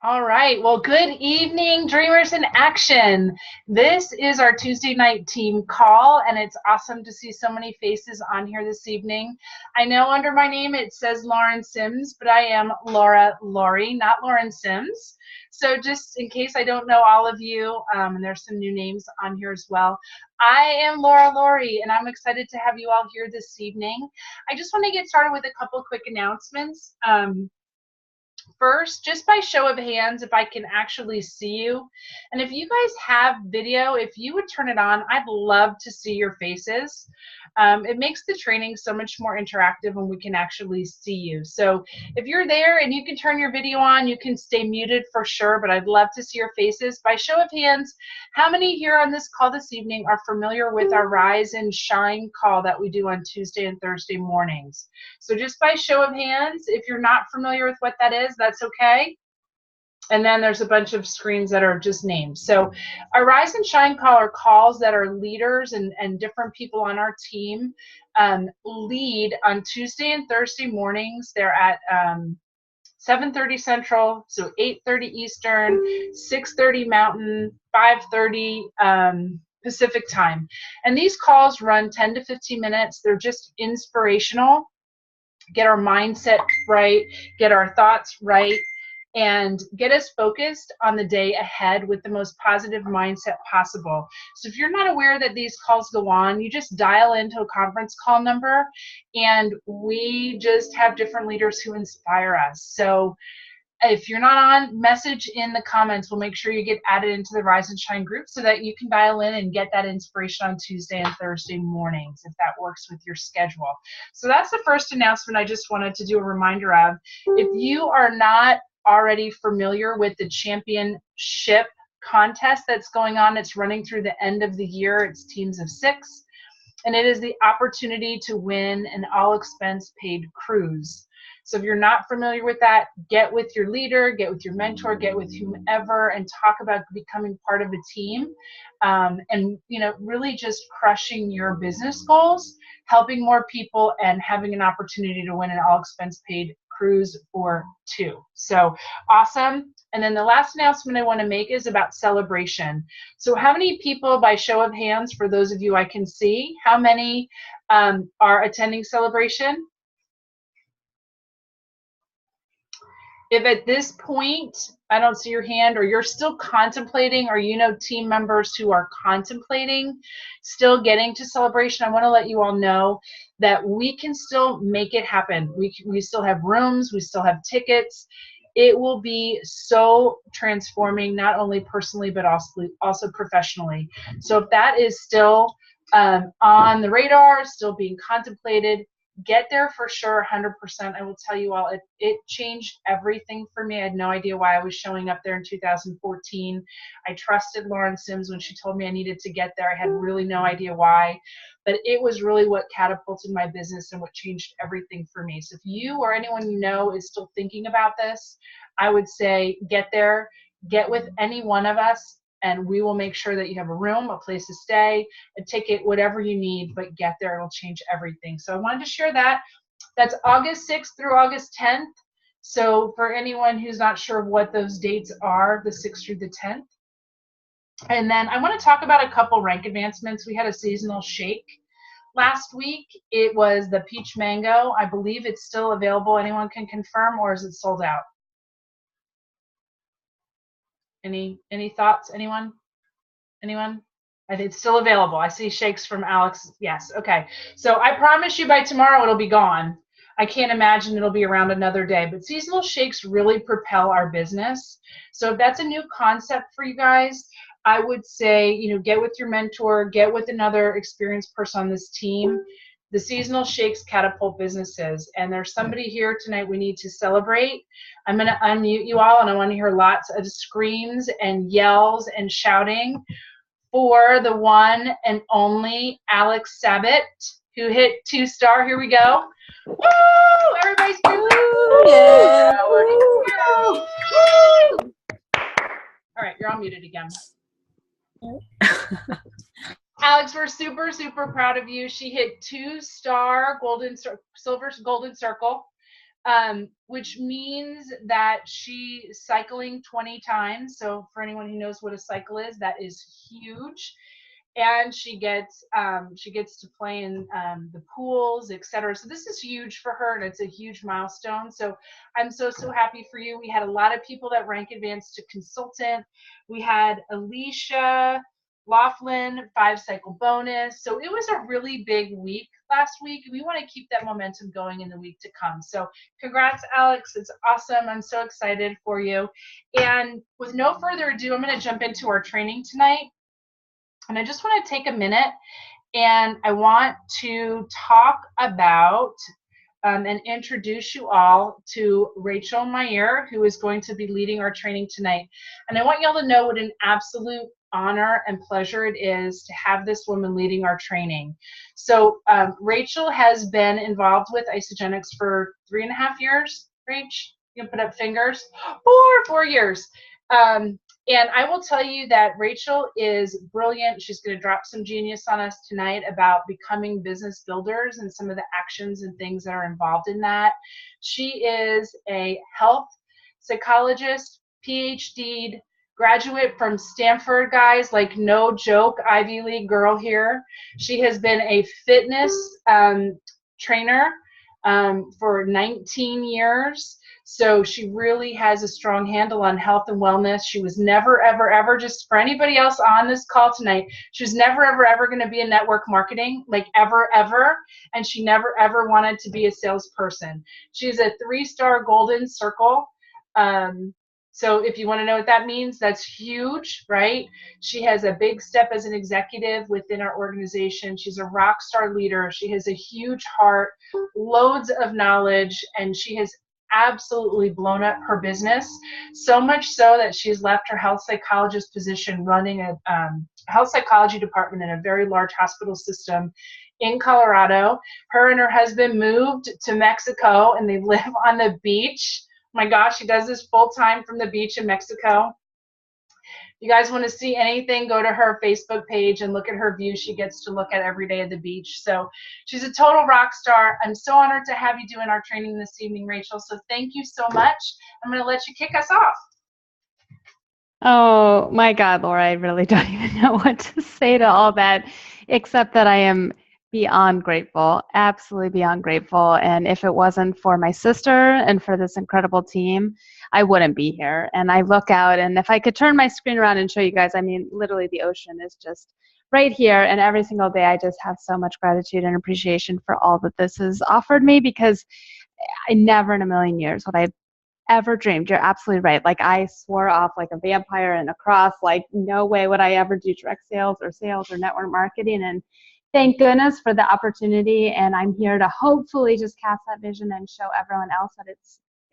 All right. Well, good evening, Dreamers in Action. This is our Tuesday night team call, and it's awesome to see so many faces on here this evening. I know under my name it says Lauren Sims, but I am Laura Laurie, not Lauren Sims. So just in case I don't know all of you, and there's some new names on here as well, I am Laura Laurie, and I'm excited to have you all here this evening. I just want to get started with a couple quick announcements. First, just by show of hands, if I can actually see you. And if you guys have video, if you would turn it on, I'd love to see your faces. It makes the training so much more interactive when we can actually see you. So if you're there and you can turn your video on, you can stay muted for sure, but I'd love to see your faces. By show of hands, how many here on this call this evening are familiar with our Rise and Shine call that we do on Tuesday and Thursday mornings? So just by show of hands, if you're not familiar with what that is, that's okay. And then there's a bunch of screens that are just names. So our Rise and Shine call are calls that our leaders and different people on our team lead on Tuesday and Thursday mornings. They're at 7:30 Central, so 8:30 Eastern, 6:30 Mountain, 5:30 Pacific time. And these calls run 10 to 15 minutes. They're just inspirational. Get our mindset right, get our thoughts right, and get us focused on the day ahead with the most positive mindset possible. So if you're not aware that these calls go on, you just dial into a conference call number, and we just have different leaders who inspire us. So if you're not on, message in the comments. We'll make sure you get added into the Rise and Shine group so that you can dial in and get that inspiration on Tuesday and Thursday mornings if that works with your schedule. So that's the first announcement I just wanted to do a reminder of. If you are not already familiar with the championship contest that's going on, it's running through the end of the year. It's teams of 6, and it is the opportunity to win an all-expense paid cruise. So if you're not familiar with that, get with your leader, get with your mentor, get with whomever, and talk about becoming part of a team, and really just crushing your business goals, helping more people, and having an opportunity to win an all-expense paid cruise for 2. So awesome. And then the last announcement I want to make is about celebration. So how many people, by show of hands, for those of you I can see, how many are attending celebration? If at this point I don't see your hand, or you're still contemplating, or you know team members who are contemplating still getting to celebration, I want to let you all know that we can still make it happen. We still have rooms, we still have tickets. It will be so transforming, not only personally but also professionally. So if that is still on the radar, still being contemplated, get there for sure, 100%. I will tell you all, it changed everything for me. I had no idea why I was showing up there in 2014. I trusted Lauren Sims when she told me I needed to get there. I had really no idea why, but it was really what catapulted my business and what changed everything for me. So if you or anyone you know is still thinking about this, I would say get there, get with any one of us, and we will make sure that you have a room, a place to stay, a ticket, whatever you need, but get there. It'll change everything. So I wanted to share that. That's August 6th through August 10th. So for anyone who's not sure what those dates are, the 6th through the 10th. And then I want to talk about a couple rank advancements. We had a seasonal shake last week. It was the peach mango. I believe it's still available. Anyone can confirm, or is it sold out? Any thoughts? Anyone? I think it's still available. I see shakes from Alex. Yes. Okay. So I promise you by tomorrow it'll be gone. I can't imagine it'll be around another day, but seasonal shakes really propel our business. So if that's a new concept for you guys, I would say, get with your mentor, get with another experienced person on this team. The seasonal shakes catapult businesses, and there's somebody here tonight we need to celebrate. I'm going to unmute you all, and I want to hear lots of screams and yells and shouting for the one and only Alex Sabat, who hit 2-star. Here we go. Woo! Everybody's woo! Yeah! Woo! All right, you're all muted again. Alex, we're super, super proud of you. She hit 2-star silver golden circle. which means that she's cycling 20 times. So for anyone who knows what a cycle is, that is huge. And she gets to play in the pools, etc. So this is huge for her, and it's a huge milestone. So I'm so happy for you. We had a lot of people that rank advanced to consultant. We had Alicia Laughlin, 5-cycle bonus. So it was a really big week last week. We want to keep that momentum going in the week to come. So congrats, Alex. It's awesome. I'm so excited for you. And with no further ado, I'm going to jump into our training tonight. And I just want to take a minute and I want to talk about and introduce you all to Rachael Meir, who is going to be leading our training tonight. And I want y'all to know what an absolute honor and pleasure it is to have this woman leading our training. So Rachael has been involved with Isagenix for 3.5 years. Rach, you can put up fingers. 4 years. And I will tell you that Rachael is brilliant. She's going to drop some genius on us tonight about becoming business builders and some of the actions and things that are involved in that. She is a health psychologist, PhD, graduate from Stanford, guys, like no joke, Ivy League girl here. She has been a fitness trainer for 19 years. So she really has a strong handle on health and wellness. She was never, ever, ever, just for anybody else on this call tonight, she was never, ever, ever going to be in network marketing, like ever, ever. And she never, ever wanted to be a salesperson. She's a 3-star golden circle. So if you want to know what that means, that's huge, right? She has a big step as an executive within our organization. She's a rock star leader. She has a huge heart, loads of knowledge, and she has absolutely blown up her business, so much so that she's left her health psychologist position running a health psychology department in a very large hospital system in Colorado. Her and her husband moved to Mexico and they live on the beach. My gosh, she does this full time from the beach in Mexico. You guys want to see anything, go to her Facebook page and look at her view she gets to look at every day at the beach. So she's a total rock star. I'm so honored to have you doing our training this evening, Rachael. So thank you so much. I'm going to let you kick us off. Oh my God, Laura, I really don't even know what to say to all that, except that I am beyond grateful, absolutely beyond grateful. And if it wasn't for my sister and for this incredible team, I wouldn't be here. And I look out, and if I could turn my screen around and show you guys, I mean, literally the ocean is just right here. And every single day, I just have so much gratitude and appreciation for all that this has offered me, because I never in a million years would I ever dreamed. You're absolutely right. Like, I swore off like a vampire in a cross, like no way would I ever do direct sales or network marketing. And thank goodness for the opportunity. And I'm here to hopefully just cast that vision and show everyone else that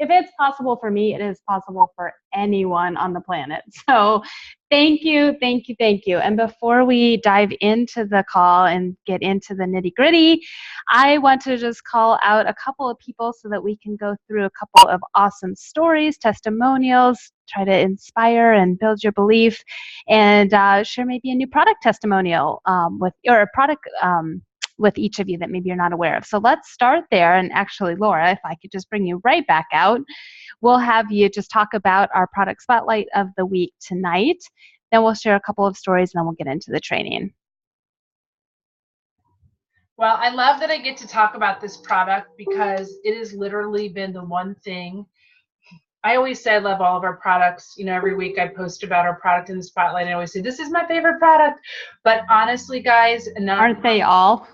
if it's possible for me, it is possible for anyone on the planet. So thank you, thank you, thank you. And before we dive into the call and get into the nitty gritty, I want to just call out a couple of people so that we can go through a couple of awesome stories, testimonials, try to inspire and build your belief, and share maybe a new product testimonial or a product with each of you that maybe you're not aware of. So let's start there. And actually, Laura, if I could just bring you right back out, we'll have you just talk about our product spotlight of the week tonight. Then we'll share a couple of stories and then we'll get into the training. Well, I love that I get to talk about this product because it has literally been the one thing. I always say I love all of our products. You know, every week I post about our product in the spotlight. I always say, this is my favorite product. But honestly, guys, aren't they all?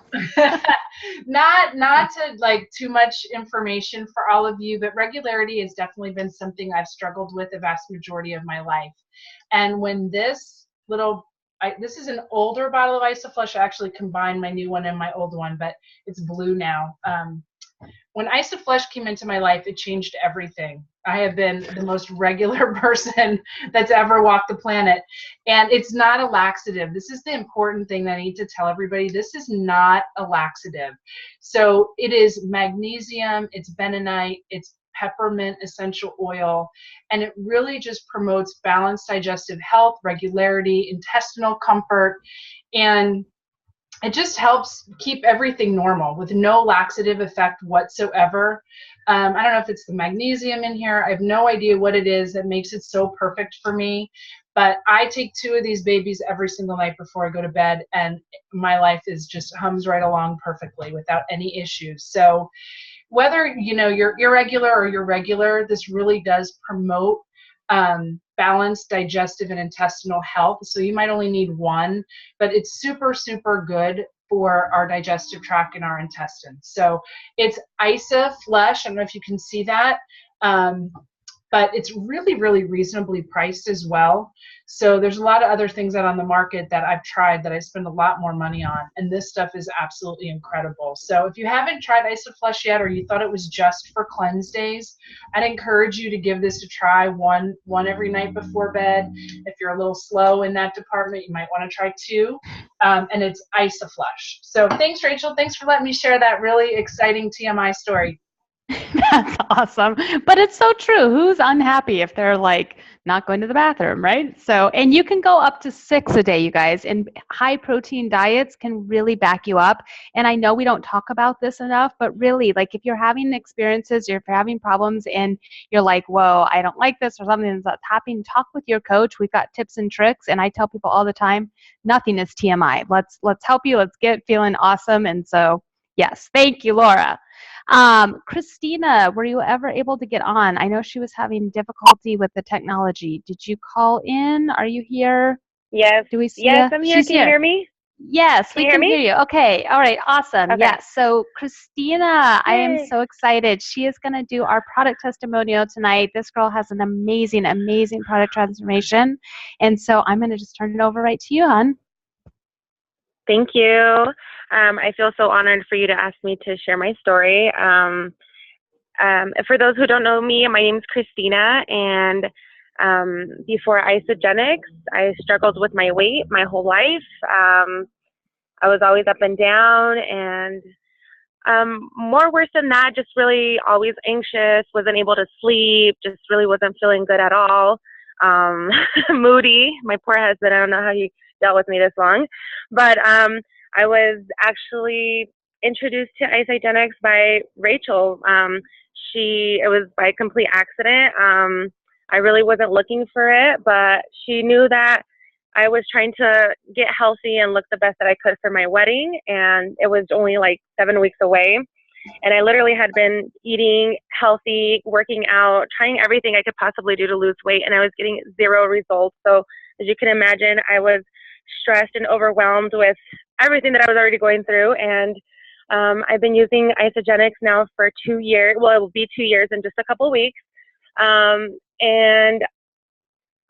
not to like too much information for all of you, but regularity has definitely been something I've struggled with the vast majority of my life. And when this this is an older bottle of Isoflush. I actually combined my new one and my old one, but it's blue now. When Isoflush came into my life, it changed everything. I have been the most regular person that's ever walked the planet. And it's not a laxative. This is the important thing that I need to tell everybody. This is not a laxative. So it is magnesium, it's bentonite, it's peppermint essential oil, and it really just promotes balanced digestive health, regularity, intestinal comfort, and it just helps keep everything normal with no laxative effect whatsoever. I don't know if it's the magnesium in here. I have no idea what it is that makes it so perfect for me. But I take 2 of these babies every single night before I go to bed, and my life is just hums right along perfectly without any issues. So whether you're irregular or you're regular, this really does promote balanced digestive and intestinal health. So you might only need one, but it's super, super good for our digestive tract and our intestines. So it's ISA Flush. I don't know if you can see that. But it's really, really reasonably priced as well. So there's a lot of other things out on the market that I've tried that I spend a lot more money on, and this stuff is absolutely incredible. So if you haven't tried Isoflush yet, or you thought it was just for cleanse days, I'd encourage you to give this a try, one every night before bed. If you're a little slow in that department, you might want to try 2. And it's Isoflush. So thanks, Rachel. Thanks for letting me share that really exciting TMI story. That's awesome. But it's so true. Who's unhappy if they're like not going to the bathroom, right? So, and you can go up to 6 a day, you guys, and high protein diets can really back you up. And I know we don't talk about this enough, but really, like if you're having experiences, if you're having problems and you're like, whoa, I don't like this or something that's happening, talk with your coach. We've got tips and tricks. And I tell people all the time, nothing is TMI. Let's help you. Let's get feeling awesome. And so, yes, thank you, Laura. Christina, were you ever able to get on? I know she was having difficulty with the technology. Did you call in? Are you here? Yes. Do we see Yes, you? I'm here. She's Can you here. hear me? Yes, Can we you hear can hear me? you. Okay. All right. Awesome. Okay. Yes. So Christina, I am Yay. so excited. She is going to do our product testimonial tonight. This girl has an amazing, amazing product transformation. And so I'm going to just turn it over right to you, hon. Thank you. I feel so honored for you to ask me to share my story. For those who don't know me, my name is Christina, and before Isogenics, I struggled with my weight my whole life. I was always up and down, and more worse than that, just really always anxious, wasn't able to sleep, just really wasn't feeling good at all. Moody, my poor husband, I don't know how he dealt with me this long, but I was actually introduced to Isogenics by Rachael. It was by complete accident. I really wasn't looking for it, but she knew that I was trying to get healthy and look the best that I could for my wedding, and it was only like 7 weeks away. And I literally had been eating healthy, working out, trying everything I could possibly do to lose weight, and I was getting 0 results. So as you can imagine, I was stressed and overwhelmed with everything that I was already going through. And I've been using Isogenics now for 2 years. Well, it will be 2 years in just a couple of weeks. And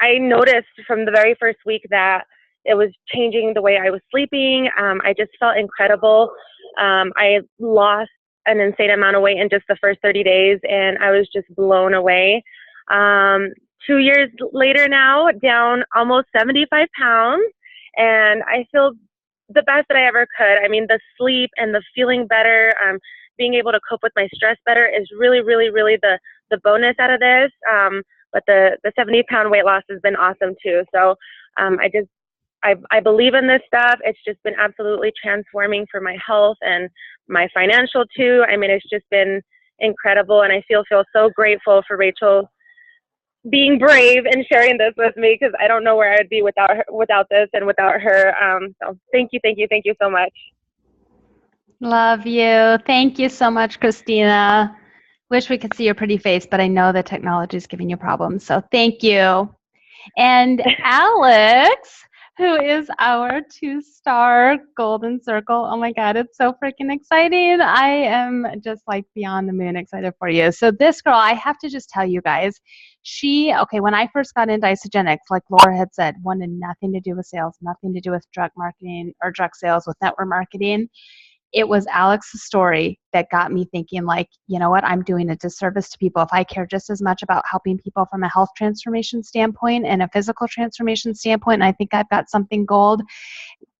I noticed from the very first week that it was changing the way I was sleeping. I just felt incredible. I lost an insane amount of weight in just the first 30 days, and I was just blown away. 2 years later now, down almost 75 pounds, and I feel the best that I ever could. I mean, the sleep and the feeling better, being able to cope with my stress better is really, really, really the bonus out of this. But the 70-pound weight loss has been awesome too. So I believe in this stuff. It's just been absolutely transforming for my health and my financial too. I mean, it's just been incredible, and I feel so grateful for Rachael being brave and sharing this with me, because I don't know where I'd be without her, without this and without her. So thank you so much. Love you. Thank you so much, Christina. Wish we could see your pretty face, but I know the technology is giving you problems. So thank you. And Alex, who is our 2-star golden circle. Oh my God, it's so freaking exciting. I am just like beyond the moon excited for you. So this girl, I have to just tell you guys, when I first got into Isogenics, like Laura had said, wanted nothing to do with sales, nothing to do with drug marketing or drug sales, with network marketing. It was Alex's story that got me thinking, like, you know what, I'm doing a disservice to people if I care just as much about helping people from a health transformation standpoint and a physical transformation standpoint. And I think I've got something gold.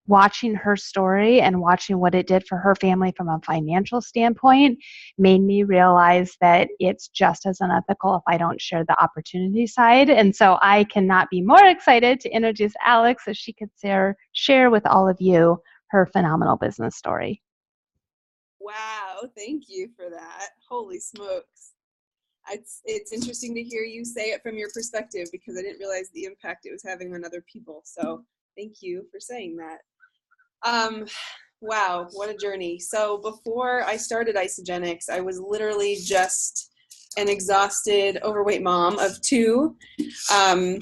Watching her story and watching what it did for her family from a financial standpoint made me realize that it's just as unethical if I don't share the opportunity side. And so I cannot be more excited to introduce Alex so she could share with all of you her phenomenal business story. Wow, thank you for that. Holy smokes. It's interesting to hear you say it from your perspective, because I didn't realize the impact it was having on other people. So thank you for saying that. Wow, what a journey. So before I started Isagenix, I was literally just an exhausted, overweight mom of two. I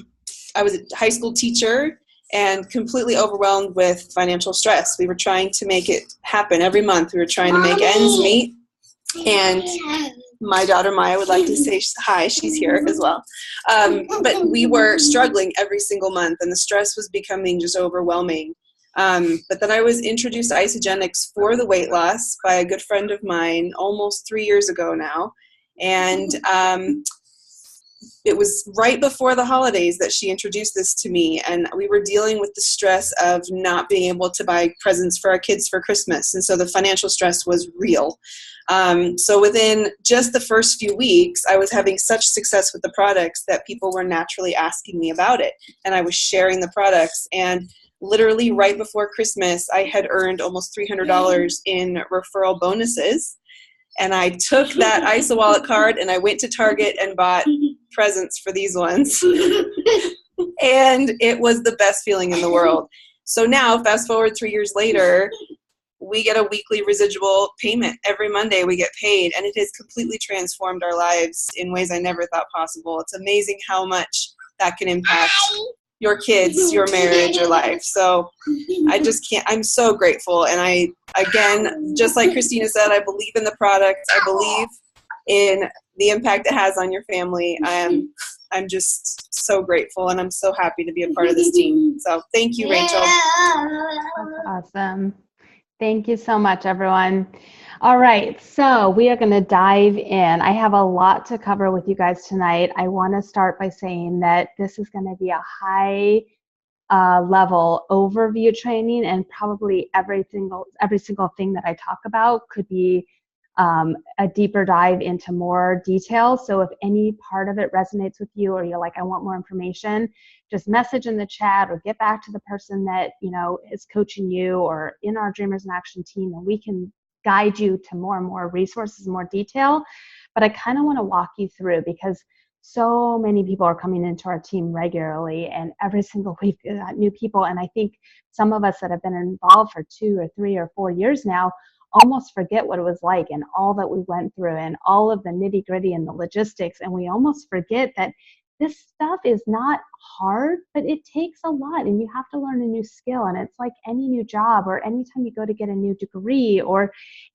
was a high school teacher and completely overwhelmed with financial stress. We were trying to make it happen every month. We were trying to make ends meet. And my daughter Maya would like to say hi. She's here as well. But we were struggling every single month, and the stress was becoming just overwhelming. But then I was introduced to Isagenix for the weight loss by a good friend of mine almost 3 years ago now. And it was right before the holidays that she introduced this to me, and we were dealing with the stress of not being able to buy presents for our kids for Christmas, and so the financial stress was real. So within just the first few weeks, I was having such success with the products that people were naturally asking me about it, and I was sharing the products. And literally right before Christmas, I had earned almost $300 in referral bonuses. And I took that ISA wallet card and I went to Target and bought presents for these ones. And it was the best feeling in the world. So now, fast forward 3 years later, we get a weekly residual payment. Every Monday we get paid, and it has completely transformed our lives in ways I never thought possible. It's amazing how much that can impact your kids, your marriage, your life. So I just can't, I'm so grateful. And I, again, just like Christina said, I believe in the product. I believe in the impact it has on your family. I'm just so grateful, and I'm so happy to be a part of this team. So thank you, Rachel. That's awesome. Thank you so much, everyone. All right, so we are going to dive in. I have a lot to cover with you guys tonight. I want to start by saying that this is going to be a high level overview training, and probably every single thing that I talk about could be a deeper dive into more detail. So if any part of it resonates with you, or you're like, I want more information, just message in the chat or get back to the person that, you know, is coaching you or in our Dreamers in Action team, and we can guide you to more and more resources, more detail. But I kind of want to walk you through, because so many people are coming into our team regularly, and every single week new people. And I think some of us that have been involved for 2 or 3 or 4 years now almost forget what it was like and all that we went through and all of the nitty gritty and the logistics. And we almost forget that this stuff is not hard, but it takes a lot, and you have to learn a new skill. And it's like any new job, or anytime you go to get a new degree or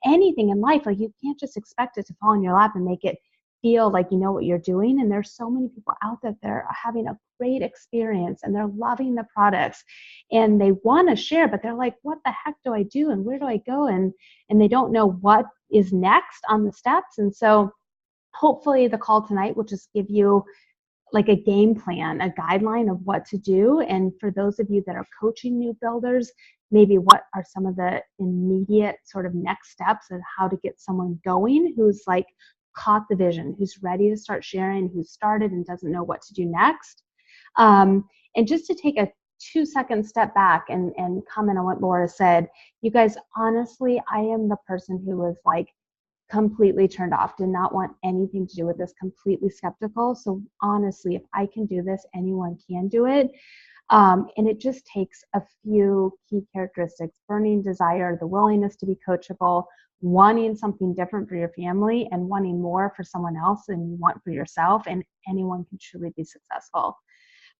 anything in life, like you can't just expect it to fall in your lap and make it feel like you know what you're doing. And there's so many people out there that are having a great experience, and they're loving the products, and they want to share, but they're like, what the heck do I do, and where do I go? And they don't know what is next on the steps. And so hopefully the call tonight will just give you like a game plan, a guideline of what to do. And for those of you that are coaching new builders, maybe what are some of the immediate sort of next steps and how to get someone going who's like caught the vision, who's ready to start sharing, who started and doesn't know what to do next. And just to take a 2-second step back and comment on what Laura said, you guys, honestly, I am the person who was like completely turned off, did not want anything to do with this, completely skeptical. So honestly, if I can do this, anyone can do it. And it just takes a few key characteristics: burning desire, the willingness to be coachable, wanting something different for your family, and wanting more for someone else than you want for yourself, and anyone can truly be successful.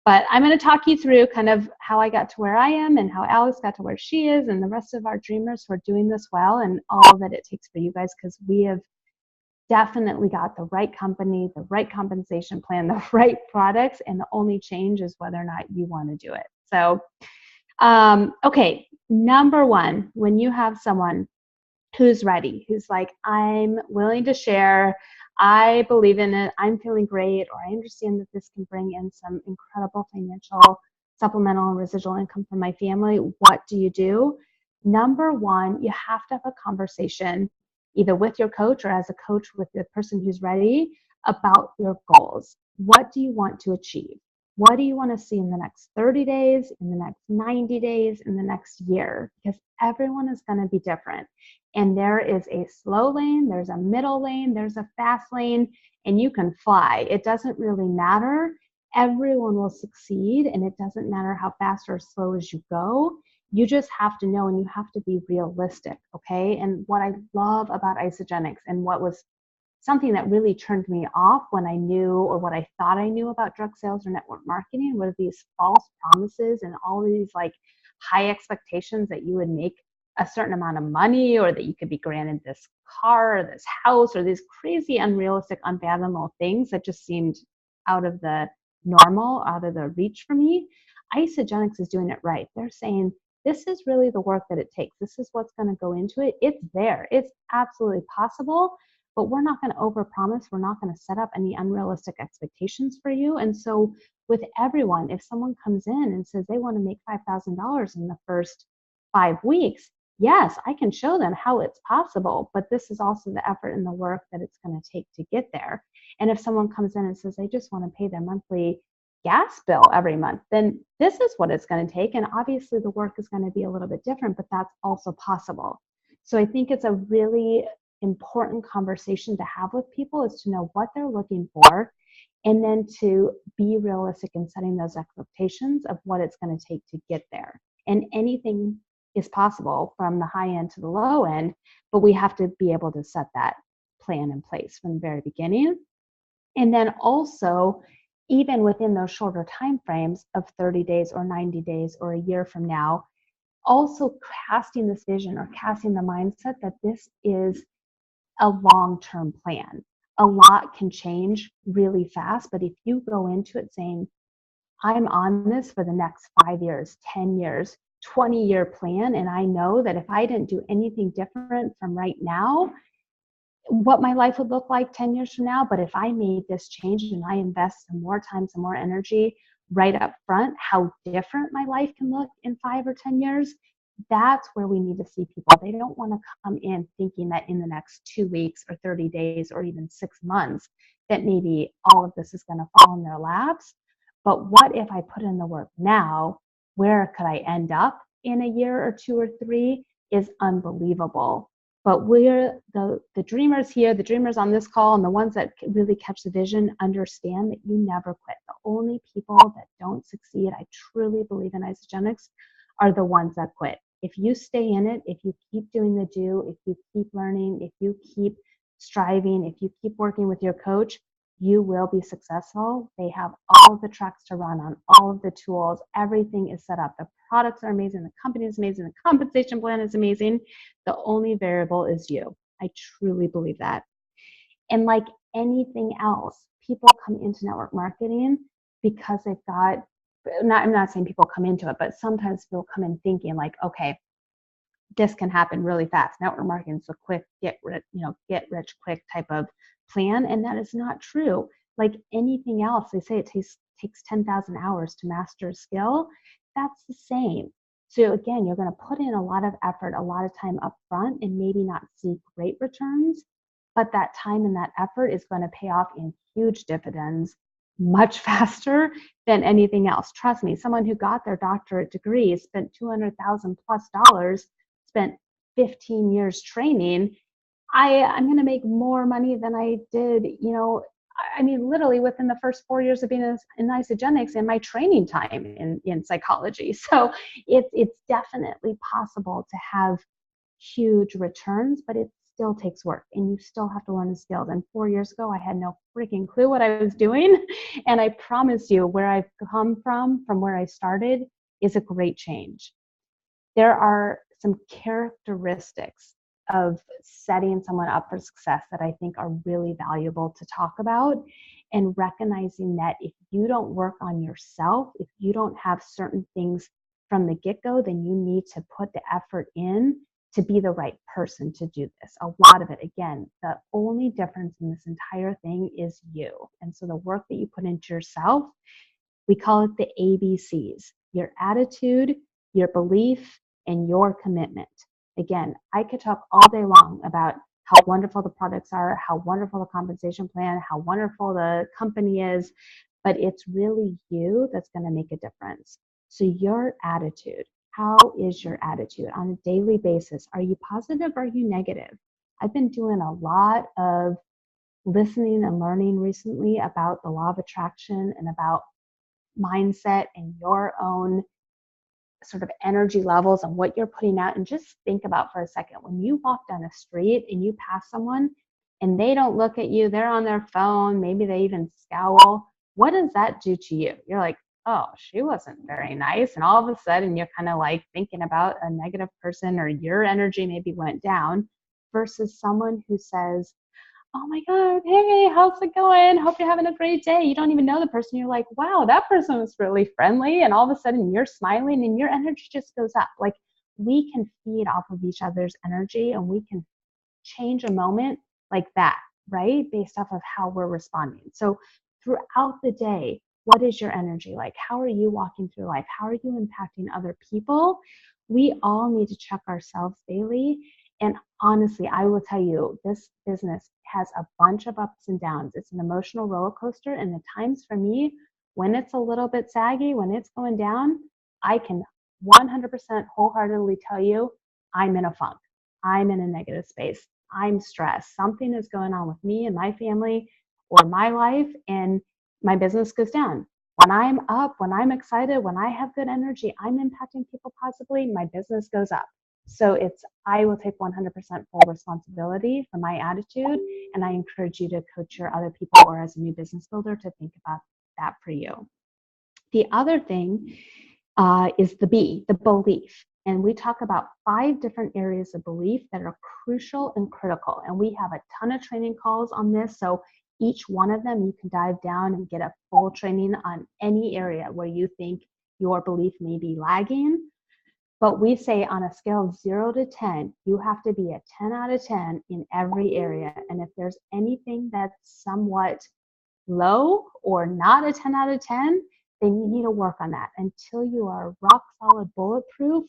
But I'm going to talk you through kind of how I got to where I am, and how Alex got to where she is, and the rest of our dreamers who are doing this well, and all that it takes for you guys, because we have definitely got the right company, the right compensation plan, the right products, and the only change is whether or not you want to do it. So, okay, number one, when you have someone who's ready, who's like, I'm willing to share, I believe in it, I'm feeling great, or I understand that this can bring in some incredible financial supplemental and residual income for my family, what do you do? Number one, you have to have a conversation either with your coach or as a coach with the person who's ready about your goals. What do you want to achieve? What do you want to see in the next 30 days, in the next 90 days, in the next year? Because everyone is going to be different. And there is a slow lane, there's a middle lane, there's a fast lane, and you can fly. It doesn't really matter. Everyone will succeed, and it doesn't matter how fast or slow as you go. You just have to know, and you have to be realistic, okay? And what I love about Isogenics, and what was something that really turned me off when I knew, or what I thought I knew about drug sales or network marketing, were these false promises and all these like high expectations that you would make a certain amount of money, or that you could be granted this car or this house, or these crazy, unrealistic, unfathomable things that just seemed out of the normal, out of the reach for me. Isogenics is doing it right. They're saying, this is really the work that it takes. This is what's going to go into it. It's there. It's absolutely possible. But we're not going to overpromise. We're not going to set up any unrealistic expectations for you. And so with everyone, if someone comes in and says they want to make $5,000 in the first 5 weeks, yes, I can show them how it's possible, but this is also the effort and the work that it's going to take to get there. And if someone comes in and says they just want to pay their monthly gas bill every month, then this is what it's going to take. And obviously the work is going to be a little bit different, but that's also possible. So I think it's a really important conversation to have with people, is to know what they're looking for, and then to be realistic in setting those expectations of what it's going to take to get there. And anything is possible, from the high end to the low end, but we have to be able to set that plan in place from the very beginning. And then also, even within those shorter time frames of 30 days or 90 days or a year from now, also casting this vision, or casting the mindset that this is a long-term plan. A lot can change really fast, but if you go into it saying, I'm on this for the next 5 years, 10 years, 20-year plan, and I know that if I didn't do anything different from right now, what my life would look like 10 years from now, but if I made this change and I invest some more time, some more energy right up front, how different my life can look in 5 or 10 years, that's where we need to see people. They don't want to come in thinking that in the next 2 weeks or 30 days or even 6 months that maybe all of this is going to fall in their laps. But what if I put in the work now? Where could I end up in a year or 2 or 3 is unbelievable. But we're the dreamers here, the dreamers on this call, and the ones that really catch the vision, understand that you never quit. The only people that don't succeed, I truly believe in Isogenics, are the ones that quit. If you stay in it, if you keep doing the do, if you keep learning, if you keep striving, if you keep working with your coach, you will be successful. They have all of the tracks to run on, all of the tools, everything is set up. The products are amazing, the company is amazing, the compensation plan is amazing. The only variable is you. I truly believe that. And like anything else, people come into network marketing because they've got, I'm not saying people come into it, but sometimes people come in thinking like, okay, this can happen really fast. Network marketing is a quick get rich quick type of plan, and that is not true. Like anything else, they say it takes 10,000 hours to master a skill. That's the same. So again, you're going to put in a lot of effort, a lot of time up front, and maybe not see great returns, but that time and that effort is going to pay off in huge dividends much faster than anything else. Trust me, someone who got their doctorate degree, spent $200,000 plus, spent 15 years training, I'm going to make more money than I did, I mean, literally within the first 4 years of being in Isogenics and my training time in psychology. So it's definitely possible to have huge returns, but it still takes work and you still have to learn the skills. And 4 years ago, I had no freaking clue what I was doing. And I promise you, where I've come from where I started, is a great change. There are some characteristics of setting someone up for success that I think are really valuable to talk about, and recognizing that if you don't work on yourself, if you don't have certain things from the get-go, then you need to put the effort in to be the right person to do this. A lot of it, again, the only difference in this entire thing is you. And so the work that you put into yourself, we call it the ABCs: your attitude, your belief, and your commitment. Again, I could talk all day long about how wonderful the products are, how wonderful the compensation plan, how wonderful the company is, but it's really you that's going to make a difference. So your attitude, how is your attitude on a daily basis? Are you positive or are you negative? I've been doing a lot of listening and learning recently about the law of attraction and about mindset and your own sort of energy levels and what you're putting out. And just think about for a second, when you walk down a street and you pass someone and they don't look at you, they're on their phone, maybe they even scowl, what does that do to you? You're like, oh, she wasn't very nice. And all of a sudden you're kind of like thinking about a negative person, or your energy maybe went down, versus someone who says, oh my God, hey, how's it going? Hope you're having a great day. You don't even know the person. You're like, wow, that person was really friendly. And all of a sudden you're smiling and your energy just goes up. Like, we can feed off of each other's energy and we can change a moment like that, right? Based off of how we're responding. So throughout the day, what is your energy like? How are you walking through life? How are you impacting other people? We all need to check ourselves daily. And honestly, I will tell you, this business has a bunch of ups and downs. It's an emotional roller coaster. And the times for me, when it's a little bit saggy, when it's going down, I can 100% wholeheartedly tell you, I'm in a funk. I'm in a negative space. I'm stressed. Something is going on with me and my family or my life, and my business goes down. When I'm up, when I'm excited, when I have good energy, I'm impacting people positively, my business goes up. So I will take 100% full responsibility for my attitude, and I encourage you to coach your other people or as a new business builder to think about that for you. The other thing is the B, the belief. And we talk about 5 different areas of belief that are crucial and critical. And we have a ton of training calls on this. So each one of them, you can dive down and get a full training on any area where you think your belief may be lagging. But we say on a scale of 0 to 10, you have to be a 10 out of 10 in every area. And if there's anything that's somewhat low or not a 10 out of 10, then you need to work on that. Until you are rock solid bulletproof,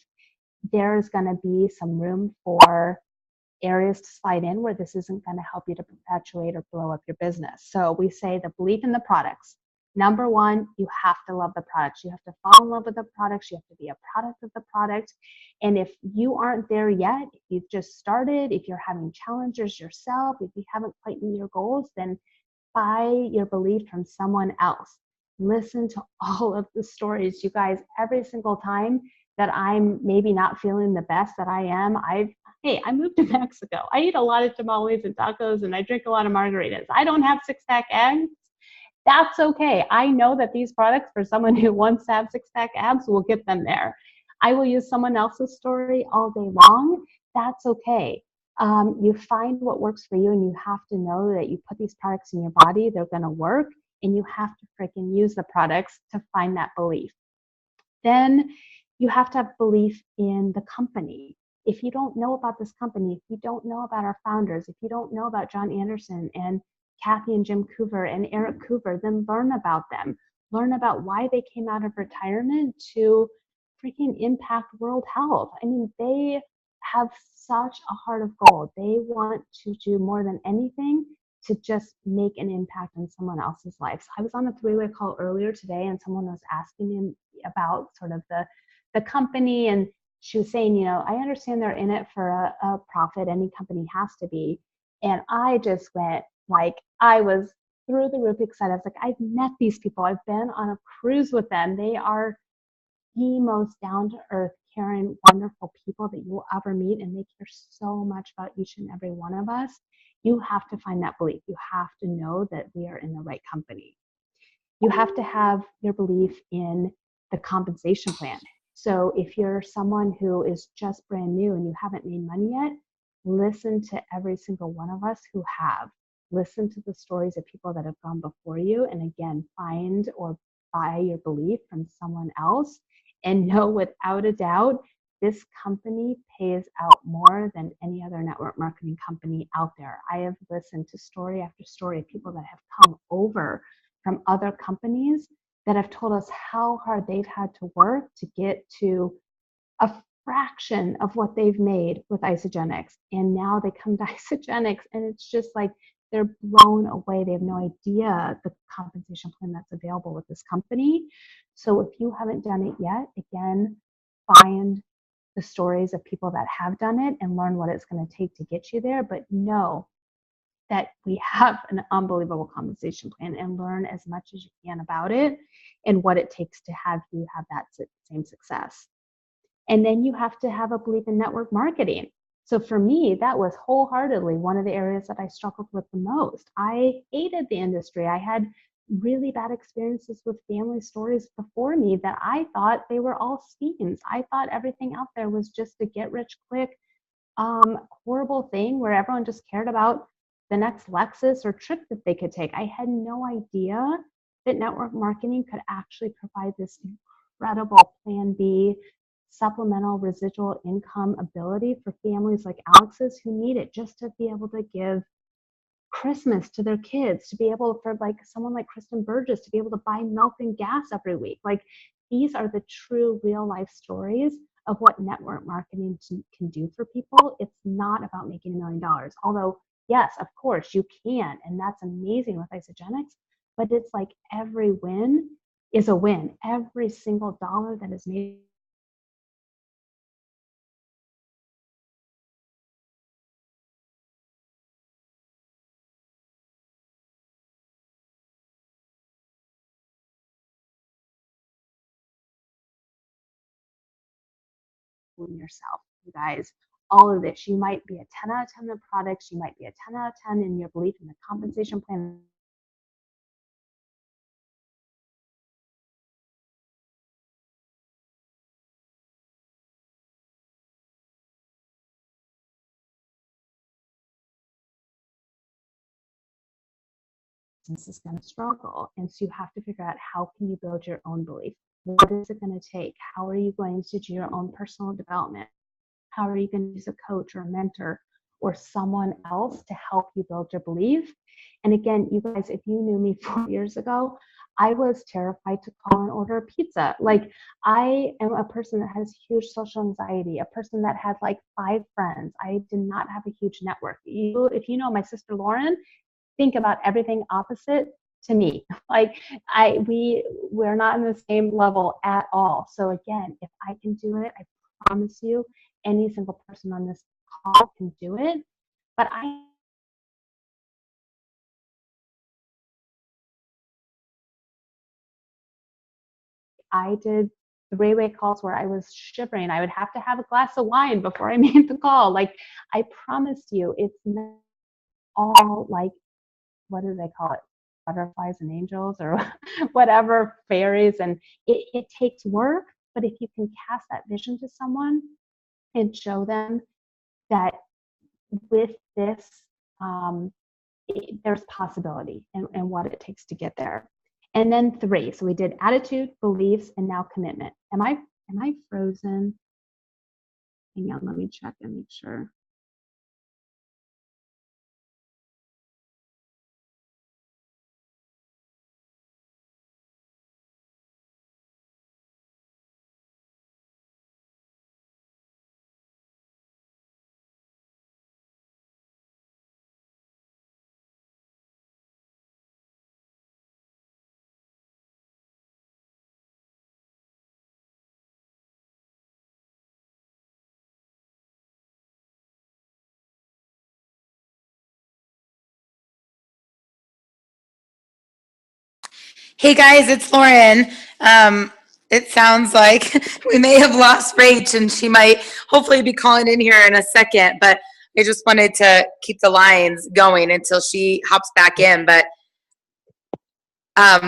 there's going to be some room for areas to slide in where this isn't going to help you to perpetuate or blow up your business. So we say the belief in the products. Number one, you have to love the products. You have to fall in love with the products. You have to be a product of the product. And if you aren't there yet, if you've just started, if you're having challenges yourself, if you haven't quite met your goals, then buy your belief from someone else. Listen to all of the stories. You guys, every single time that I'm maybe not feeling the best that I am, hey, I moved to Mexico. I eat a lot of tamales and tacos and I drink a lot of margaritas. I don't have 6-pack abs. That's okay. I know that these products for someone who wants to have 6-pack abs will get them there. I will use someone else's story all day long. That's okay. You find what works for you, and you have to know that you put these products in your body, they're going to work, and you have to freaking use the products to find that belief. Then you have to have belief in the company. If you don't know about this company, if you don't know about our founders, if you don't know about John Anderson and Kathy and Jim Coover and Eric Coover, then learn about them. Learn about why they came out of retirement to freaking impact world health. I mean, they have such a heart of gold. They want to do more than anything to just make an impact on someone else's life. So I was on a 3-way call earlier today, and someone was asking me about sort of the company, and she was saying, I understand they're in it for a profit. Any company has to be. And I just went like, I was through the roof excited. I was like, I've met these people. I've been on a cruise with them. They are the most down-to-earth, caring, wonderful people that you will ever meet, and they care so much about each and every one of us. You have to find that belief. You have to know that we are in the right company. You have to have your belief in the compensation plan. So if you're someone who is just brand new and you haven't made money yet, listen to every single one of us who have. Listen to the stories of people that have gone before you, and again, find or buy your belief from someone else, and know without a doubt, this company pays out more than any other network marketing company out there. I have listened to story after story of people that have come over from other companies that have told us how hard they've had to work to get to a fraction of what they've made with Isagenix. And now they come to Isagenix, and it's just like they're blown away. They have no idea the compensation plan that's available with this company. So if you haven't done it yet, again, find the stories of people that have done it and learn what it's going to take to get you there. But know that we have an unbelievable compensation plan, and learn as much as you can about it and what it takes to have you have that same success. And then you have to have a belief in network marketing. So for me, that was wholeheartedly one of the areas that I struggled with the most. I hated the industry. I had really bad experiences with family stories before me that I thought they were all schemes. I thought everything out there was just a get rich quick, horrible thing where everyone just cared about the next Lexus or trip that they could take. I had no idea that network marketing could actually provide this incredible plan B, supplemental residual income ability for families like Alex's who need it just to be able to give Christmas to their kids, to be able for like someone like Kristen Burgess to be able to buy milk and gas every week. Like, these are the true real life stories of what network marketing can do for people. It's not about making $1 million, although yes, of course you can, and that's amazing with Isagenix, but it's like every win is a win. Every single dollar that is made yourself, you guys. All of this, you might be a 10 out of 10 in the products, you might be a 10 out of 10 in your belief in the compensation plan. Business is going to struggle, and so you have to figure out how can you build your own belief. What is it going to take? How are you going to do your own personal development? How are you going to use a coach or a mentor or someone else to help you build your belief? And again, you guys, if you knew me 4 years ago, I was terrified to call and order a pizza. Like, I am a person that has huge social anxiety, a person that had like 5 friends. I did not have a huge network. If you know my sister Lauren, think about everything opposite to me. Like, we're not in the same level at all. So again, if I can do it, I promise you, any single person on this call can do it. But I did 3-way calls where I was shivering. I would have to have a glass of wine before I made the call. Like, I promise you, it's not all like, what do they call it? Butterflies and angels or whatever, fairies. And it takes work, but if you can cast that vision to someone and show them that with this, there's possibility and what it takes to get there. And then 3, so we did attitude, beliefs, and now commitment. Am I frozen? Hang on, let me check and make sure. Hey guys, it's Lauren. It sounds like we may have lost Rach, and she might hopefully be calling in here in a second, but I just wanted to keep the lines going until she hops back in. But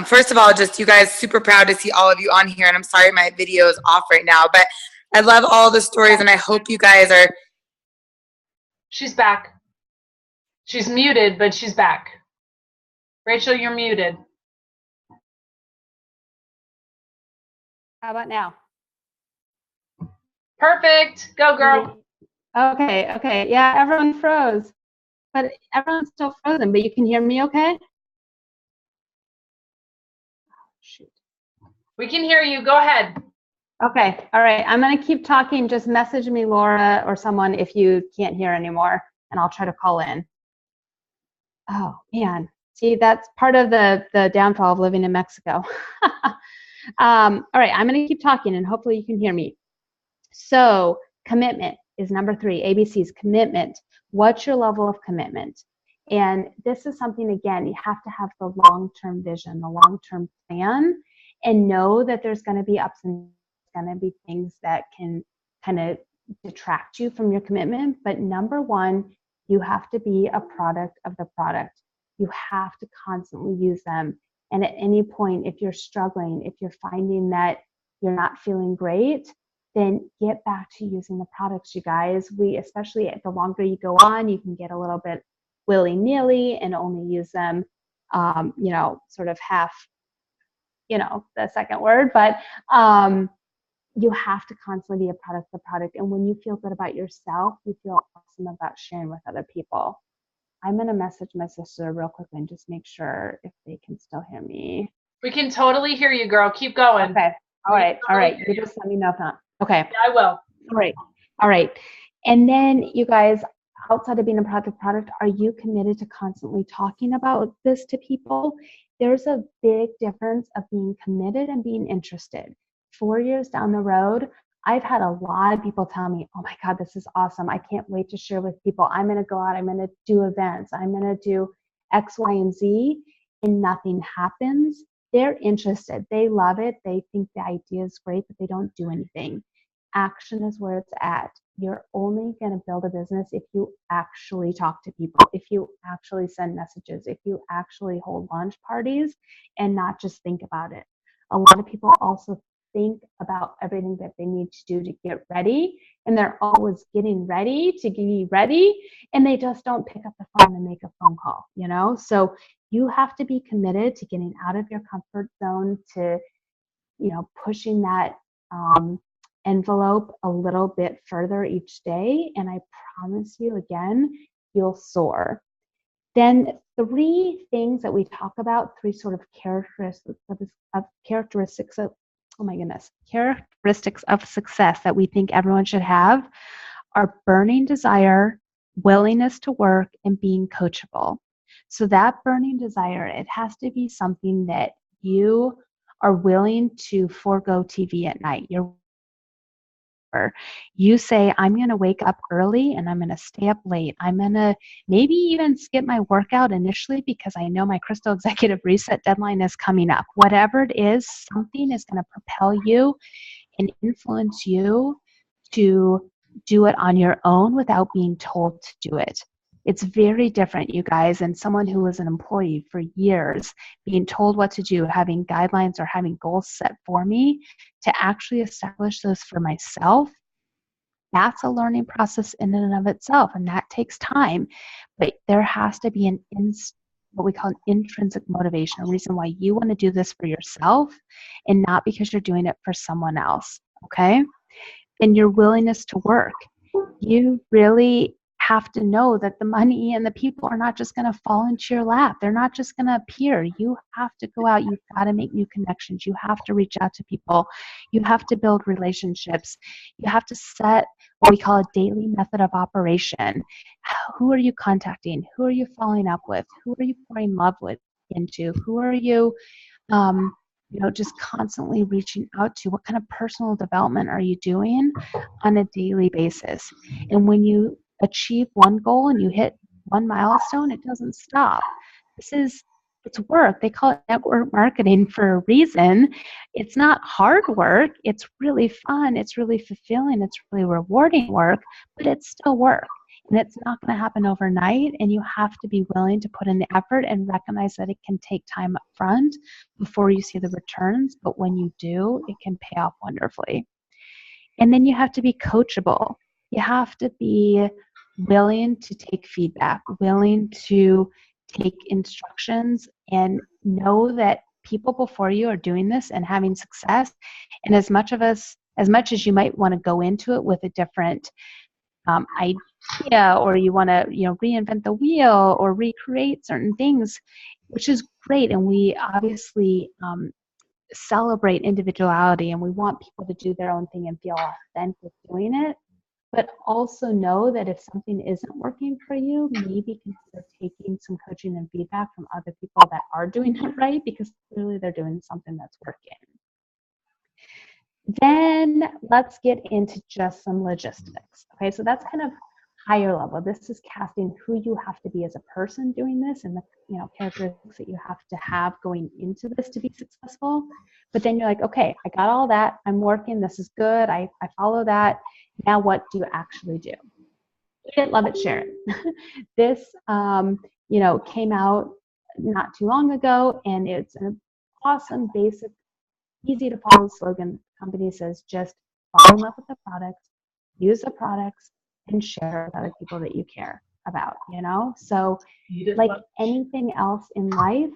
first of all, just you guys, super proud to see all of you on here, and I'm sorry my video is off right now, but I love all the stories, and I hope you guys are. She's back. She's muted, but she's back. Rachel, you're muted. How about now? Perfect. Go, girl. Okay. Yeah, everyone froze, but everyone's still frozen, but you can hear me okay? Shoot. We can hear you. Go ahead. Okay. All right. I'm going to keep talking. Just message me, Laura, or someone, if you can't hear anymore, and I'll try to call in. Oh man, see, that's part of the downfall of living in Mexico. All right, I'm going to keep talking and hopefully you can hear me. So commitment is number 3. ABC's commitment. What's your level of commitment? And this is something, again, you have to have the long-term vision, the long-term plan, and know that there's going to be ups and going to be things that can kind of detract you from your commitment. But number 1, you have to be a product of the product. You have to constantly use them. And at any point, if you're struggling, if you're finding that you're not feeling great, then get back to using the products, you guys. Especially the longer you go on, you can get a little bit willy-nilly and only use them, sort of half, the second word, but you have to constantly be a product of the product. And when you feel good about yourself, you feel awesome about sharing with other people. I'm going to message my sister real quickly and just make sure if they can still hear me. We can totally hear you, girl. Keep going. Okay. All right. You just let me know if not. Okay. Yeah, I will. All right. And then you guys, outside of being a product, are you committed to constantly talking about this to people? There's a big difference of being committed and being interested. 4 years down the road, I've had a lot of people tell me, oh my God, this is awesome. I can't wait to share with people. I'm going to go out. I'm going to do events. I'm going to do X, Y, and Z. And nothing happens. They're interested. They love it. They think the idea is great, but they don't do anything. Action is where it's at. You're only going to build a business if you actually talk to people, if you actually send messages, if you actually hold launch parties and not just think about it. A lot of people also think about everything that they need to do to get ready, and they're always getting ready to be ready, and they just don't pick up the phone and make a phone call, So you have to be committed to getting out of your comfort zone, to, pushing that envelope a little bit further each day. And I promise you, again, you'll soar. Then 3 things that we talk about, 3 sort of characteristics of success that we think everyone should have are burning desire, willingness to work, and being coachable. So that burning desire, it has to be something that you are willing to forego TV at night. You say, I'm going to wake up early and I'm going to stay up late. I'm going to maybe even skip my workout initially because I know my Crystal Executive Reset deadline is coming up. Whatever it is, something is going to propel you and influence you to do it on your own without being told to do it. It's very different, you guys, than someone who was an employee for years, being told what to do, having guidelines or having goals set for me, to actually establish those for myself. That's a learning process in and of itself, and that takes time. But there has to be what we call an intrinsic motivation, a reason why you want to do this for yourself and not because you're doing it for someone else, okay? And your willingness to work. You really have to know that the money and the people are not just going to fall into your lap. They're not just going to appear. You have to go out. You've got to make new connections. You have to reach out to people. You have to build relationships. You have to set what we call a daily method of operation. Who are you contacting? Who are you following up with? Who are you pouring love into? Who are you just constantly reaching out to? What kind of personal development are you doing on a daily basis? And when you achieve one goal and you hit one milestone, it doesn't stop. It's work. They call it network marketing for a reason. It's not hard work. It's really fun. It's really fulfilling. It's really rewarding work, but it's still work. And it's not going to happen overnight, and you have to be willing to put in the effort and recognize that it can take time up front before you see the returns, but when you do, it can pay off wonderfully. And then you have to be coachable. You have to be willing to take feedback, willing to take instructions, and know that people before you are doing this and having success. And as much as you might want to go into it with a different idea, or you want to reinvent the wheel or recreate certain things, which is great, and we obviously celebrate individuality, and we want people to do their own thing and feel authentic doing it. But also know that if something isn't working for you, maybe consider taking some coaching and feedback from other people that are doing it right, because clearly they're doing something that's working. Then let's get into just some logistics. Okay, so that's kind of higher level. This is casting who you have to be as a person doing this, and the characteristics that you have to have going into this to be successful. But then you're like, okay, I got all that. I'm working. This is good. I follow that. Now what do you actually do? Eat it, love it, share it. This came out not too long ago, and it's an awesome, basic, easy to follow slogan. The company says just fall in love with the products, use the products, and share with other people that you care about, So like anything else in life,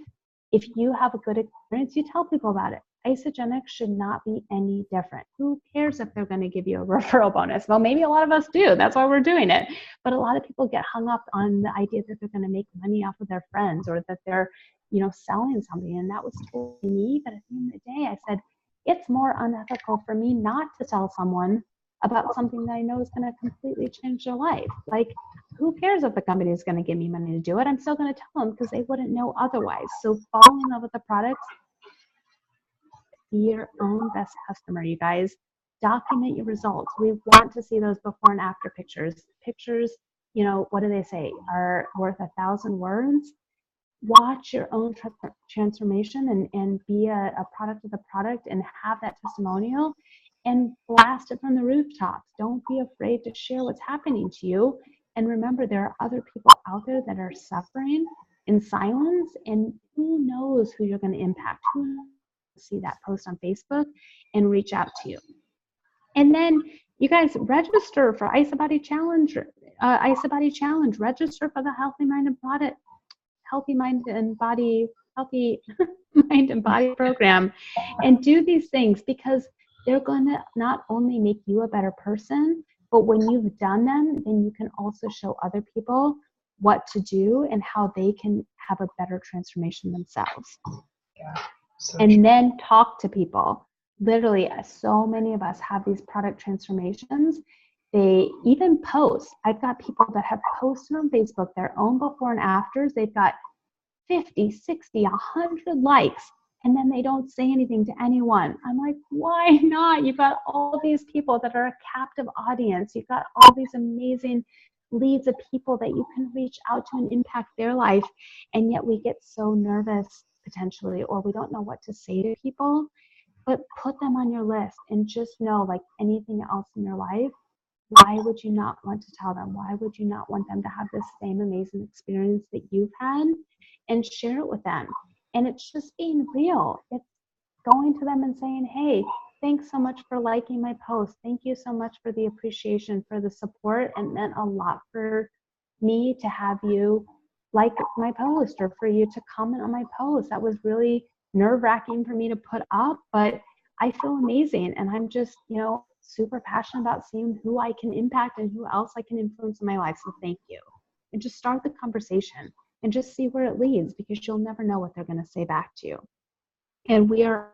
if you have a good experience, you tell people about it. Isogenics should not be any different. Who cares if they're going to give you a referral bonus? Well, maybe a lot of us do. That's why we're doing it. But a lot of people get hung up on the idea that they're going to make money off of their friends, or that they're, selling something. And that was totally me. But at the end of the day, I said, it's more unethical for me not to tell someone about something that I know is going to completely change their life. Like, who cares if the company is going to give me money to do it? I'm still going to tell them because they wouldn't know otherwise. So fall in love with the products. Be your own best customer, you guys. Document your results. We want to see those before and after pictures. Pictures, what do they say, are worth 1,000 words. Watch your own transformation and be a product of the product and have that testimonial and blast it from the rooftops. Don't be afraid to share what's happening to you. And remember, there are other people out there that are suffering in silence, and who knows who you're going to impact. Who knows, see that post on Facebook and reach out to you. And then you guys register for IsaBody Challenge. IsaBody Challenge. Register for the Healthy Mind and Body program, and do these things, because they're going to not only make you a better person, but when you've done them, then you can also show other people what to do and how they can have a better transformation themselves. Yeah. And then talk to people. Literally, so many of us have these product transformations. They even post. I've got people that have posted on Facebook their own before and afters. They've got 50, 60, 100 likes, and then they don't say anything to anyone. I'm like, why not? You've got all these people that are a captive audience. You've got all these amazing leads of people that you can reach out to and impact their life. And yet we get so nervous potentially, or we don't know what to say to people. But put them on your list, and just know, like anything else in your life, why would you not want to tell them? Why would you not want them to have the same amazing experience that you've had, and share it with them? And it's just being real. It's going to them and saying, hey, thanks so much for liking my post. Thank you so much for the appreciation, for the support. It meant a lot for me to have you like my post, or for you to comment on my post. That was really nerve-wracking for me to put up, but I feel amazing, and I'm just, super passionate about seeing who I can impact and who else I can influence in my life. So thank you. And just start the conversation and just see where it leads, because you'll never know what they're going to say back to you. And we are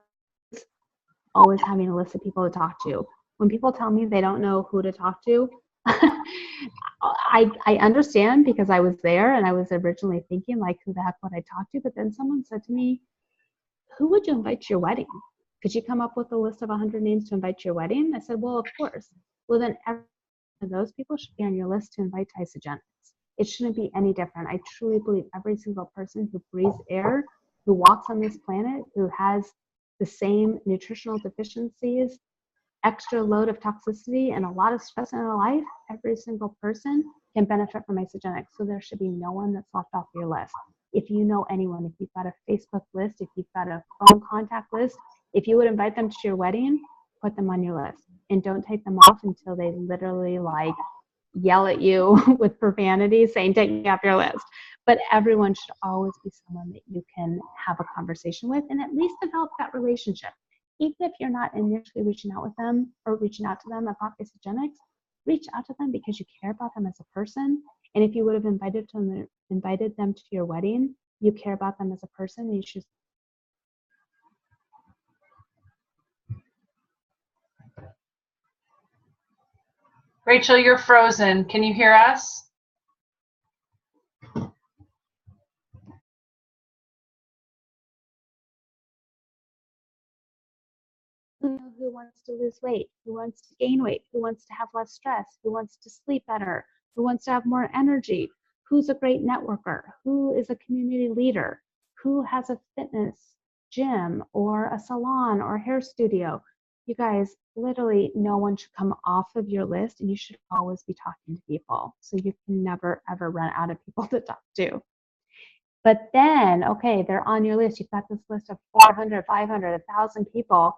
always having a list of people to talk to. When people tell me they don't know who to talk to, I understand, because I was there and I was originally thinking, like, who the heck would I talk to? But then someone said to me, who would you invite to your wedding? Could you come up with a list of 100 names to invite to your wedding? I said, well, of course. Well, then every one of those people should be on your list to invite to Isogenics. It shouldn't be any different. I truly believe every single person who breathes air, who walks on this planet, who has the same nutritional deficiencies, extra load of toxicity, and a lot of stress in their life, every single person can benefit from Isogenics. So there should be no one that's left off your list. If you know anyone, if you've got a Facebook list, if you've got a phone contact list, if you would invite them to your wedding, put them on your list. And don't take them off until they literally yell at you with profanity saying, take me off your list. But everyone should always be someone that you can have a conversation with and at least develop that relationship. Even if you're not initially reaching out with them or reaching out to them about Isogenics, reach out to them because you care about them as a person. And if you would have invited them to your wedding, you care about them as a person, and you should. Rachel, you're frozen. Can you hear us? Who wants to lose weight, who wants to gain weight, who wants to have less stress, who wants to sleep better, who wants to have more energy, who's a great networker, who is a community leader, who has a fitness gym or a salon or hair studio. You guys, literally no one should come off of your list, and you should always be talking to people. So you can never, ever run out of people to talk to. But then, okay, they're on your list. You've got this list of 400, 500, 1,000 people.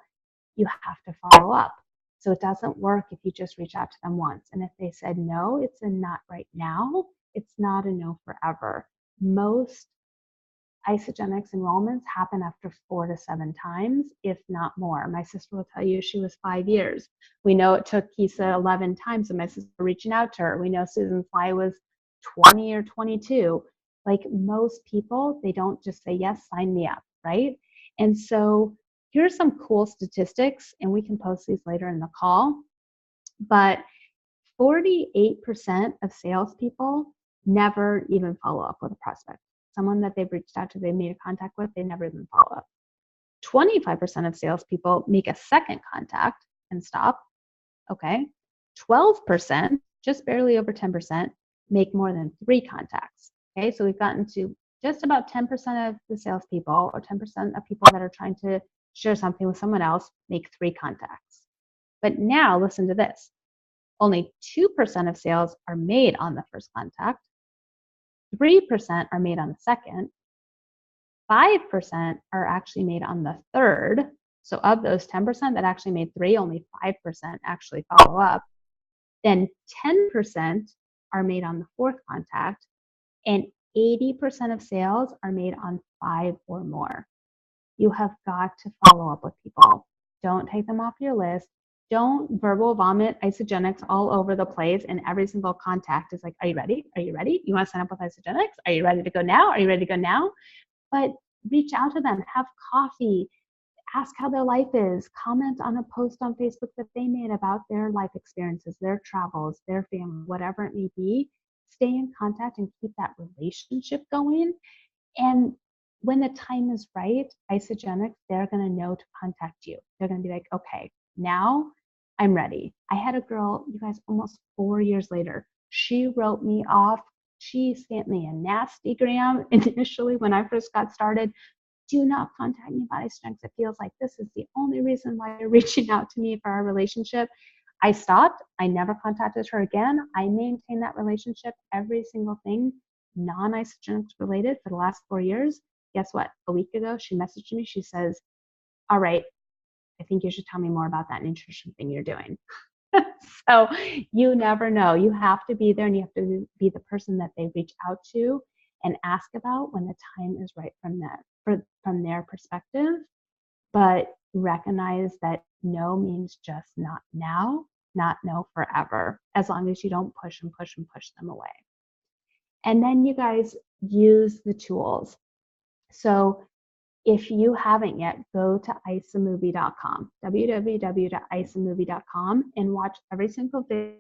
You have to follow up. So it doesn't work if you just reach out to them once. And if they said no, it's a not right now. It's not a no forever. Most Isagenix enrollments happen after 4 to 7 times, if not more. My sister will tell you she was 5 years. We know it took Kisa 11 times of my sister reaching out to her. We know Susan Fly was 20 or 22. Like most people, they don't just say, yes, sign me up, right? And so here's some cool statistics, and we can post these later in the call. But 48% of salespeople never even follow up with a prospect. Someone that they've reached out to, they made a contact with, they never even follow up. 25% of salespeople make a second contact and stop. Okay. 12%, just barely over 10%, make more than 3 contacts. Okay. So we've gotten to just about 10% of the salespeople, or 10% of people that are trying to share something with someone else, make 3 contacts. But now listen to this. Only 2% of sales are made on the first contact. 3% are made on the second. 5% are actually made on the third. So of those 10% that actually made 3, only 5% actually follow up. Then 10% are made on the fourth contact, and 80% of sales are made on 5 or more. You have got to follow up with people. Don't take them off your list. Don't verbal vomit Isagenix all over the place, and every single contact is like, are you ready? Are you ready? You want to sign up with Isagenix? Are you ready to go now? Are you ready to go now? But reach out to them, have coffee, ask how their life is, comment on a post on Facebook that they made about their life experiences, their travels, their family, whatever it may be. Stay in contact and keep that relationship going. And when the time is right, Isagenix, they're going to know to contact you. They're going to be like, okay, now I'm ready. I had a girl, you guys, almost 4 years later. She wrote me off. She sent me a nasty gram initially when I first got started. Do not contact me about Isagenix. It feels like this is the only reason why you're reaching out to me for our relationship. I stopped. I never contacted her again. I maintained that relationship, every single thing non-Isagenix related, for the last 4 years. Guess what? A week ago, she messaged me. She says, all right, I think you should tell me more about that nutrition thing you're doing. So you never know. You have to be there, and you have to be the person that they reach out to and ask about when the time is right from their perspective. But recognize that no means just not now, not no forever, as long as you don't push and push and push them away. And then you guys use the tools. So if you haven't yet, go to isamovie.com, www.isamovie.com, and watch every single video.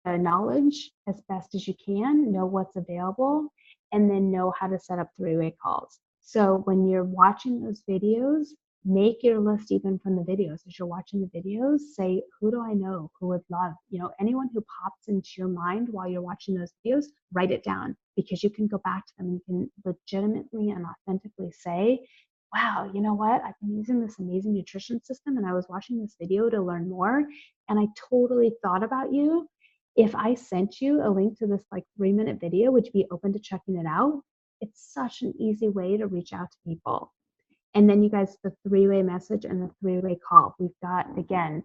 Knowledge as best as you can, know what's available, and then know how to set up 3-way calls. So when you're watching those videos, make your list even from the videos. As you're watching the videos, say, who do I know who would love, anyone who pops into your mind while you're watching those videos, write it down, because you can go back to them. You can legitimately and authentically say, wow, you know what? I've been using this amazing nutrition system, and I was watching this video to learn more, and I totally thought about you. If I sent you a link to this 3-minute video, would you be open to checking it out? It's such an easy way to reach out to people. And then you guys, the 3-way message and the 3-way call. We've got, again,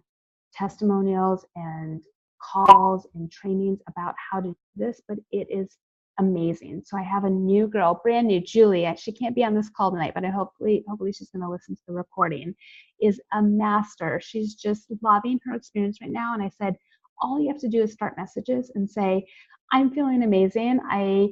testimonials and calls and trainings about how to do this, but it is amazing. So I have a new girl, brand new, Julia. She can't be on this call tonight, but hopefully she's going to listen to the recording. Is a master. She's just loving her experience right now. And I said, All you have to do is start messages and say, I'm feeling amazing. I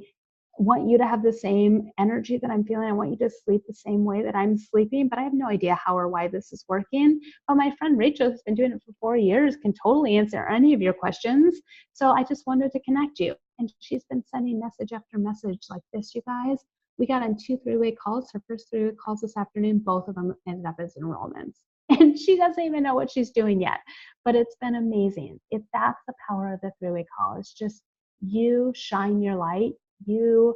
want you to have the same energy that I'm feeling. I want you to sleep the same way that I'm sleeping, but I have no idea how or why this is working. But my friend Rachel, who's been doing it for 4 years, can totally answer any of your questions. So I just wanted to connect you. And she's been sending message after message like this, you guys. We got on 2 3-way calls. Her first 3-way calls this afternoon, both of them ended up as enrollments. And she doesn't even know what she's doing yet, but it's been amazing. That's the power of the 3-way call. It's just you shine your light, you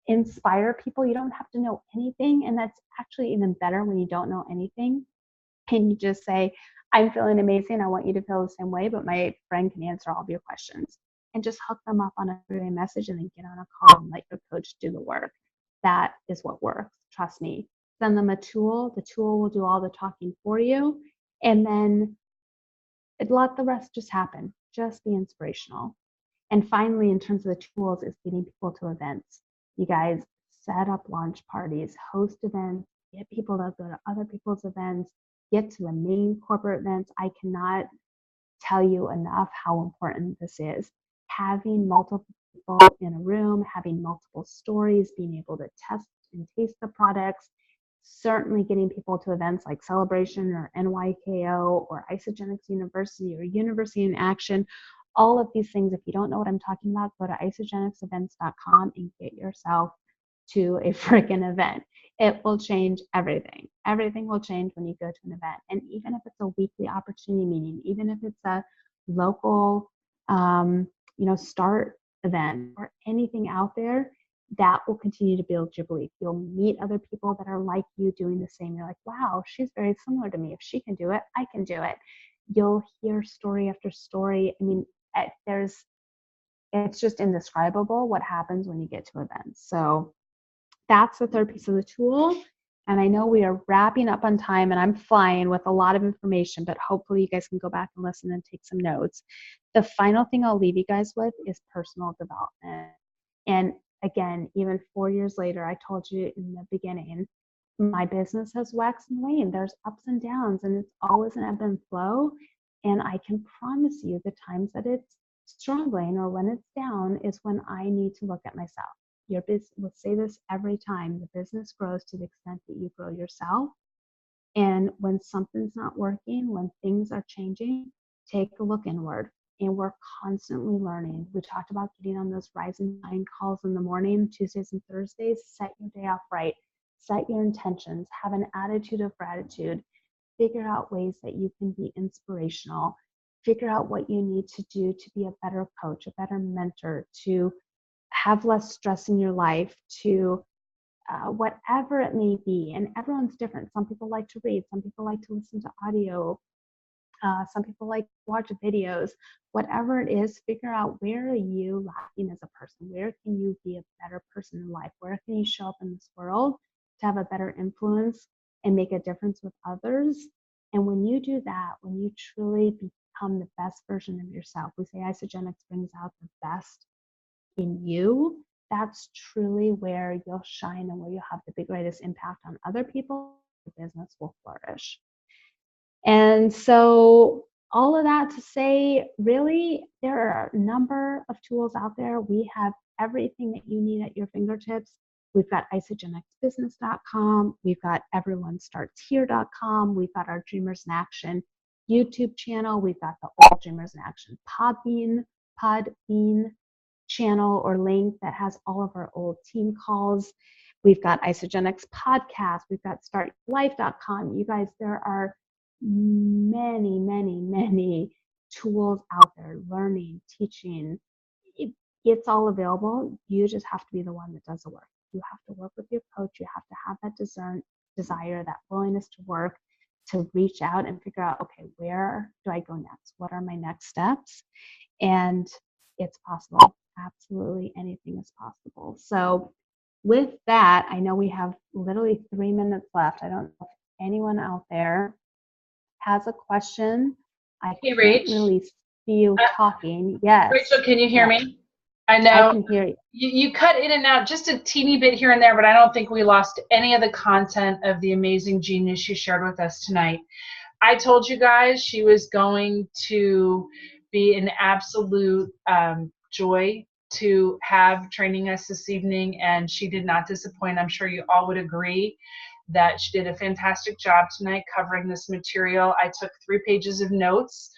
inspire people. You don't have to know anything, and that's actually even better when you don't know anything. And you just say, I'm feeling amazing. I want you to feel the same way, but my friend can answer all of your questions. And just hook them up on a 3-way message and then get on a call and let your coach do the work. That is what works. Trust me. Send them a tool. The tool will do all the talking for you. And then let the rest just happen. Just be inspirational. And finally, in terms of the tools, is getting people to events. You guys set up launch parties, host events, get people to go to other people's events, get to the main corporate events. I cannot tell you enough how important this is. Having multiple people in a room, having multiple stories, being able to test and taste the products, certainly getting people to events like Celebration or NYKO or Isogenics University or University in Action. All of these things, if you don't know what I'm talking about, go to isogenicsevents.com and get yourself to a freaking event. It will change everything. Everything will change when you go to an event. And even if it's a weekly opportunity meeting, even if it's a local, start event or anything out there, that will continue to build your belief. You'll meet other people that are like you doing the same. You're like, wow, she's very similar to me. If she can do it, I can do it. You'll hear story after story. I mean, it's just indescribable what happens when you get to events. So that's the third piece of the tool. And I know we are wrapping up on time and I'm flying with a lot of information, but hopefully you guys can go back and listen and take some notes. The final thing I'll leave you guys with is personal development. And again, even 4 years later, I told you in the beginning, my business has waxed and waned. There's ups and downs, and it's always an ebb and flow. And I can promise you the times that it's struggling or when it's down is when I need to look at myself. Your business, we'll say this every time, the business grows to the extent that you grow yourself. And when something's not working, when things are changing, take a look inward. And we're constantly learning. We talked about getting on those Rise and Shine calls in the morning, Tuesdays and Thursdays. Set your day off right. Set your intentions. Have an attitude of gratitude. Figure out ways that you can be inspirational. Figure out what you need to do to be a better coach, a better mentor, to have less stress in your life, to whatever it may be. And everyone's different. Some people like to read. Some people like to listen to audio. Some people like to watch videos. Whatever it is, figure out where are you lacking as a person? Where can you be a better person in life? Where can you show up in this world to have a better influence and make a difference with others? And when you do that, when you truly become the best version of yourself, we say Isogenics brings out the best in you. That's truly where you'll shine and where you'll have the greatest impact on other people. Your business will flourish. And so all of that to say, really, there are a number of tools out there. We have everything that you need at your fingertips. We've got isogenicsbusiness.com. We've got everyonestartshere.com. We've got our Dreamers in Action YouTube channel. We've got the Old Dreamers in Action Podbean channel or link that has all of our old team calls. We've got Isogenics podcast. We've got startlife.com. You guys, there are many, many, many tools out there, learning, teaching. It's all available. You just have to be the one that does the work. You have to work with your coach. You have to have that desire, that willingness to work, to reach out and figure out, okay, where do I go next? What are my next steps? And it's possible. Absolutely anything is possible. So with that, I know we have literally 3 minutes left. I don't know if anyone out there has a question. I can't really see you talking. Yes. Rachel, can you hear me? I know. I can hear you. You cut in and out just a teeny bit here and there, but I don't think we lost any of the content of the amazing genius you shared with us tonight. I told you guys she was going to be an absolute joy to have training us this evening, and she did not disappoint. I'm sure you all would agree that she did a fantastic job tonight covering this material. I took 3 pages of notes,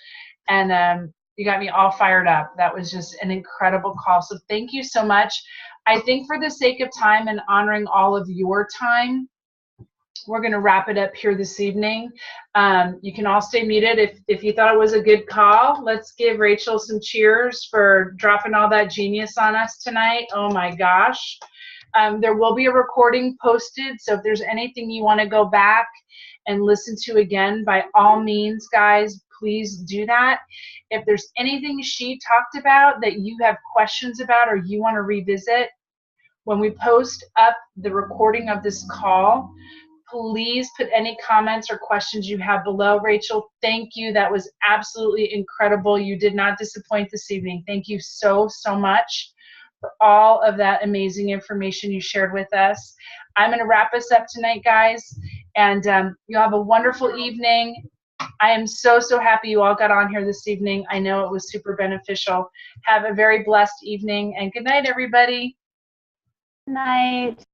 and you got me all fired up. That was just an incredible call. So thank you so much. I think for the sake of time and honoring all of your time, we're going to wrap it up here this evening. You can all stay muted if you thought it was a good call. Let's give Rachael some cheers for dropping all that genius on us tonight. Oh my gosh. There will be a recording posted, so if there's anything you want to go back and listen to again, by all means, guys, please do that. If there's anything she talked about that you have questions about or you want to revisit, when we post up the recording of this call, please put any comments or questions you have below. Rachael, thank you. That was absolutely incredible. You did not disappoint this evening. Thank you so, so much for all of that amazing information you shared with us. I'm going to wrap us up tonight, guys, and you'll have a wonderful evening. I am so, so happy you all got on here this evening. I know it was super beneficial. Have a very blessed evening, and good night, everybody. Night.